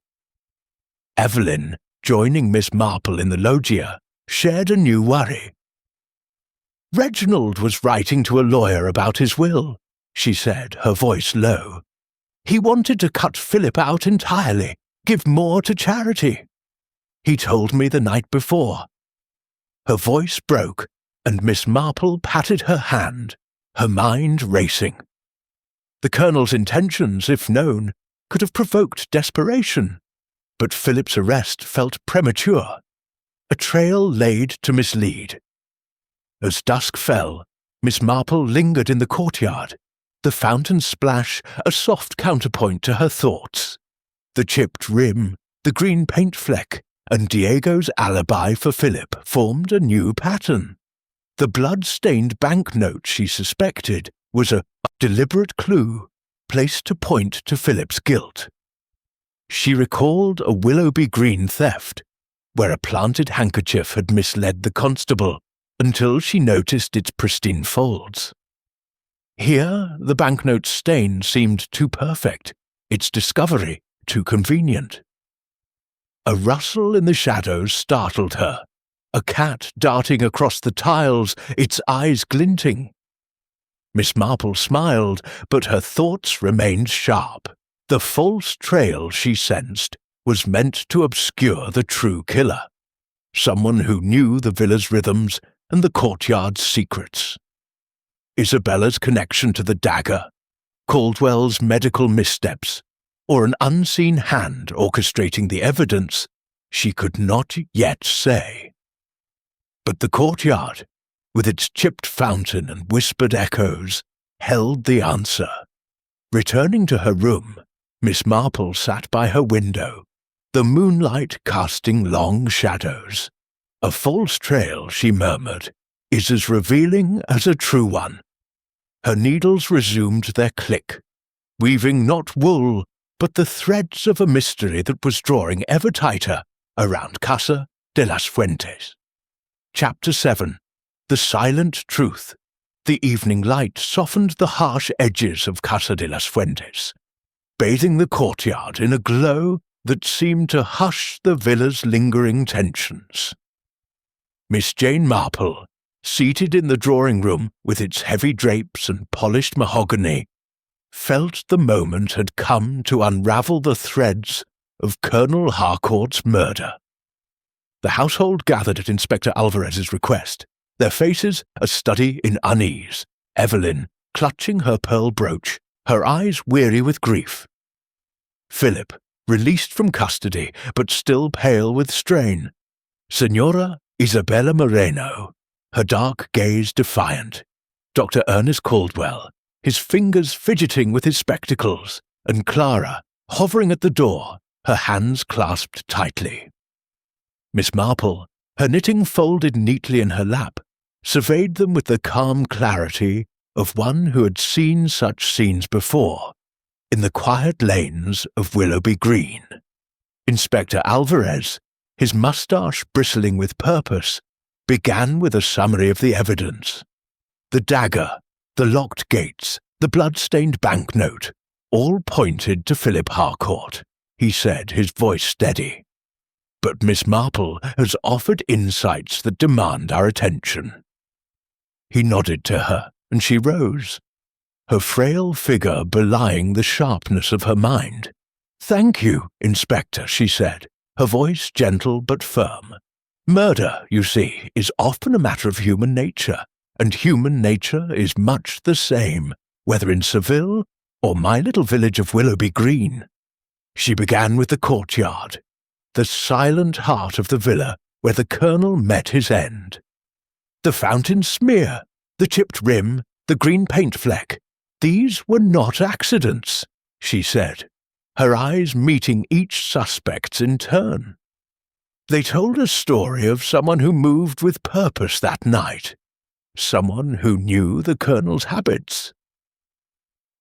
Evelyn, joining Miss Marple in the loggia, shared a new worry. "Reginald was writing to a lawyer about his will," she said, her voice low. "He wanted to cut Philip out entirely, give more to charity. He told me the night before." Her voice broke, and Miss Marple patted her hand, her mind racing. The Colonel's intentions, if known, could have provoked desperation, but Philip's arrest felt premature, a trail laid to mislead. As dusk fell, Miss Marple lingered in the courtyard, the fountain splash a soft counterpoint to her thoughts. The chipped rim, the green paint fleck, and Diego's alibi for Philip formed a new pattern. The blood-stained banknote she suspected was a deliberate clue placed to point to Philip's guilt. She recalled a Willoughby Green theft, where a planted handkerchief had misled the constable until she noticed its pristine folds. Here, the banknote's stain seemed too perfect, its discovery too convenient. A rustle in the shadows startled her, a cat darting across the tiles, its eyes glinting. Miss Marple smiled, but her thoughts remained sharp. The false trail she sensed was meant to obscure the true killer, someone who knew the villa's rhythms and the courtyard's secrets. Isabella's connection to the dagger, Caldwell's medical missteps, or an unseen hand orchestrating the evidence, she could not yet say. But the courtyard, with its chipped fountain and whispered echoes, held the answer. Returning to her room, Miss Marple sat by her window, the moonlight casting long shadows. "A false trail," she murmured, "is as revealing as a true one." Her needles resumed their click, weaving not wool, but the threads of a mystery that was drawing ever tighter around Casa de las Fuentes. Chapter 7. The Silent Truth. The evening light softened the harsh edges of Casa de las Fuentes, bathing the courtyard in a glow that seemed to hush the villa's lingering tensions. Miss Jane Marple, seated in the drawing-room with its heavy drapes and polished mahogany, felt the moment had come to unravel the threads of Colonel Harcourt's murder. The household gathered at Inspector Alvarez's request, their faces a study in unease, Evelyn clutching her pearl brooch, her eyes weary with grief. Philip, released from custody, but still pale with strain. Senora Isabella Moreno, her dark gaze defiant. Dr. Ernest Caldwell, his fingers fidgeting with his spectacles, and Clara, hovering at the door, her hands clasped tightly. Miss Marple, her knitting folded neatly in her lap, surveyed them with the calm clarity of one who had seen such scenes before, in the quiet lanes of Willoughby Green. Inspector Alvarez, his moustache bristling with purpose, began with a summary of the evidence. The dagger, the locked gates, the blood-stained banknote, all pointed to Philip Harcourt, he said, his voice steady. But Miss Marple has offered insights that demand our attention. He nodded to her, and she rose, her frail figure belying the sharpness of her mind. "Thank you, Inspector," she said, her voice gentle but firm. "Murder, you see, is often a matter of human nature, and human nature is much the same, whether in Seville or my little village of Willoughby Green." She began with the courtyard, the silent heart of the villa where the Colonel met his end. The fountain smear, the chipped rim, the green paint fleck, these were not accidents, she said, her eyes meeting each suspect's in turn. They told a story of someone who moved with purpose that night, someone who knew the Colonel's habits.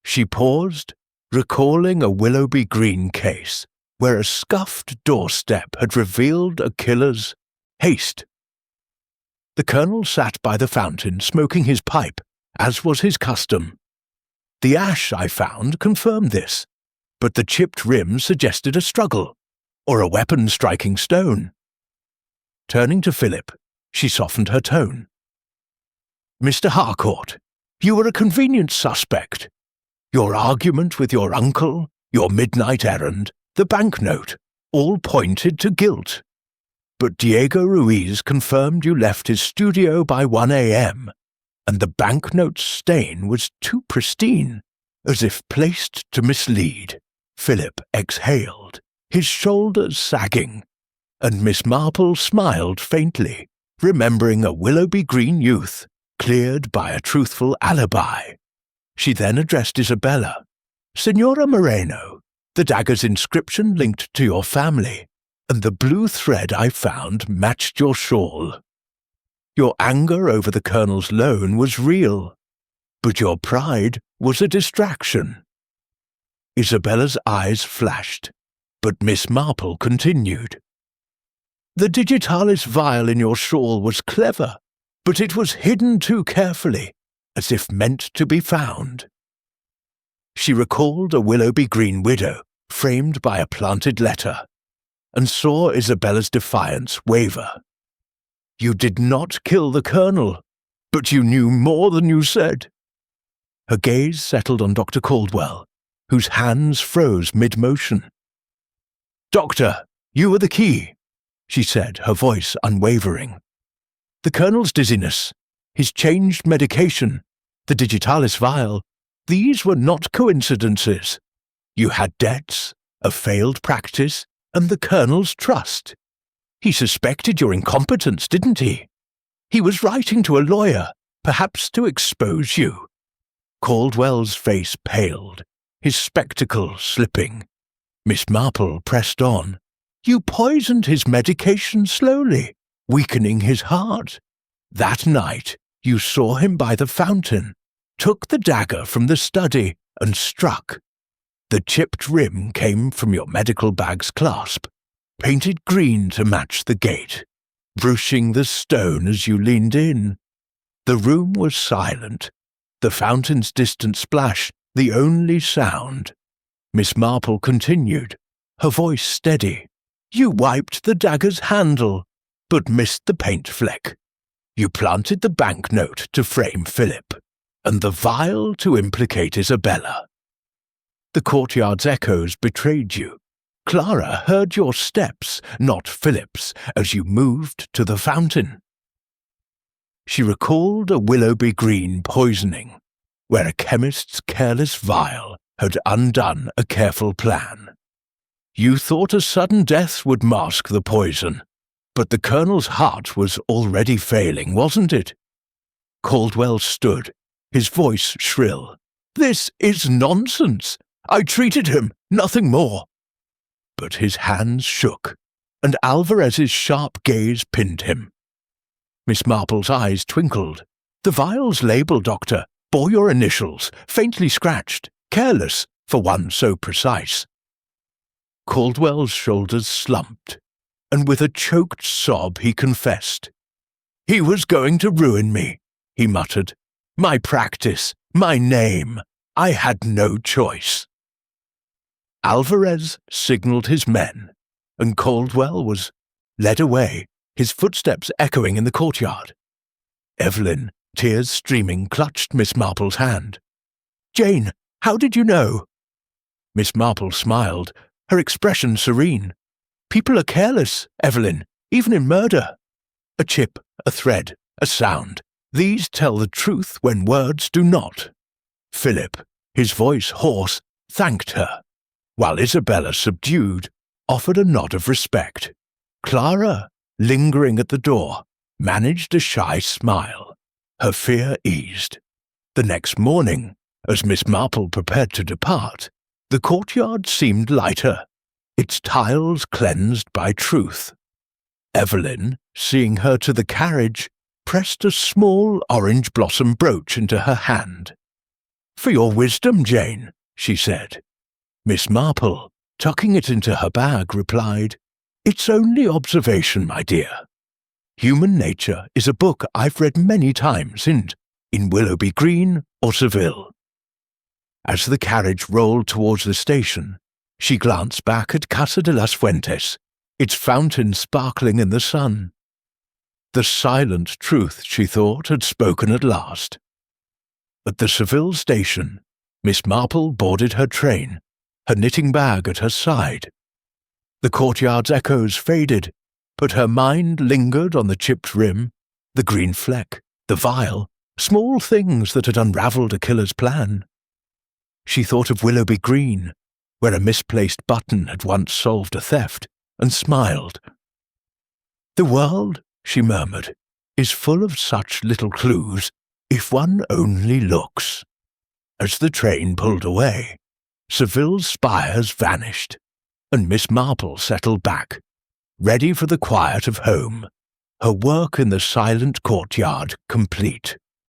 She paused, recalling a Willoughby Green case where a scuffed doorstep had revealed a killer's haste. The Colonel sat by the fountain smoking his pipe, as was his custom. The ash, I found, confirmed this, but the chipped rim suggested a struggle, or a weapon striking stone. Turning to Philip, she softened her tone. "Mr. Harcourt, you were a convenient suspect. Your argument with your uncle, your midnight errand, the banknote, all pointed to guilt. But Diego Ruiz confirmed you left his studio by 1 a.m., and the banknote's stain was too pristine, as if placed to mislead." Philip exhaled, his shoulders sagging, and Miss Marple smiled faintly, remembering a Willoughby Green youth cleared by a truthful alibi. She then addressed Isabella. "Signora Moreno, the dagger's inscription linked to your family, and the blue thread I found matched your shawl. Your anger over the Colonel's loan was real, but your pride was a distraction." Isabella's eyes flashed, but Miss Marple continued. "The digitalis vial in your shawl was clever, but it was hidden too carefully, as if meant to be found." She recalled a Willoughby Green widow framed by a planted letter, and saw Isabella's defiance waver. "You did not kill the Colonel, but you knew more than you said." Her gaze settled on Dr. Caldwell, whose hands froze mid-motion. "Doctor, you are the key," she said, her voice unwavering. "The Colonel's dizziness, his changed medication, the digitalis vial, these were not coincidences. You had debts, a failed practice, and the Colonel's trust. He suspected your incompetence, didn't he? He was writing to a lawyer, perhaps to expose you." Caldwell's face paled, his spectacles slipping. Miss Marple pressed on. "You poisoned his medication slowly, weakening his heart. That night, you saw him by the fountain, took the dagger from the study, and struck. The chipped rim came from your medical bag's clasp, painted green to match the gate, brushing the stone as you leaned in. The room was silent, the fountain's distant splash the only sound." Miss Marple continued, her voice steady. "You wiped the dagger's handle, but missed the paint fleck. You planted the banknote to frame Philip, and the vial to implicate Isabella. The courtyard's echoes betrayed you. Clara heard your steps, not Philip's, as you moved to the fountain." She recalled a Willoughby Green poisoning, where a chemist's careless vial had undone a careful plan. "You thought a sudden death would mask the poison, but the Colonel's heart was already failing, wasn't it?" Caldwell stood, his voice shrill. "This is nonsense. I treated him, nothing more." But his hands shook, and Alvarez's sharp gaze pinned him. Miss Marple's eyes twinkled. "The vial's label, Doctor, bore your initials, faintly scratched, careless for one so precise." Caldwell's shoulders slumped, and with a choked sob he confessed. "He was going to ruin me," he muttered. "My practice, my name. I had no choice." Alvarez signalled his men, and Caldwell was led away, his footsteps echoing in the courtyard. Evelyn, tears streaming, clutched Miss Marple's hand. "Jane, how did you know?" Miss Marple smiled, her expression serene. "People are careless, Evelyn, even in murder. A chip, a thread, a sound. These tell the truth when words do not." Philip, his voice hoarse, thanked her, while Isabella, subdued, offered a nod of respect. Clara, lingering at the door, managed a shy smile. Her fear eased. The next morning, as Miss Marple prepared to depart, the courtyard seemed lighter, its tiles cleansed by truth. Evelyn, seeing her to the carriage, pressed a small orange blossom brooch into her hand. "For your wisdom, Jane," she said. Miss Marple, tucking it into her bag, replied, "It's only observation, my dear. Human Nature is a book I've read many times in Willoughby Green or Seville." As the carriage rolled towards the station, she glanced back at Casa de las Fuentes, its fountain sparkling in the sun. The silent truth, she thought, had spoken at last. At the Seville station, Miss Marple boarded her train, her knitting bag at her side. The courtyard's echoes faded, but her mind lingered on the chipped rim, the green fleck, the vial, small things that had unravelled a killer's plan. She thought of Willoughby Green, where a misplaced button had once solved a theft, and smiled. "The world," she murmured, "is full of such little clues, if one only looks." As the train pulled away, Seville's spires vanished, and Miss Marple settled back, ready for the quiet of home, her work in the silent courtyard complete.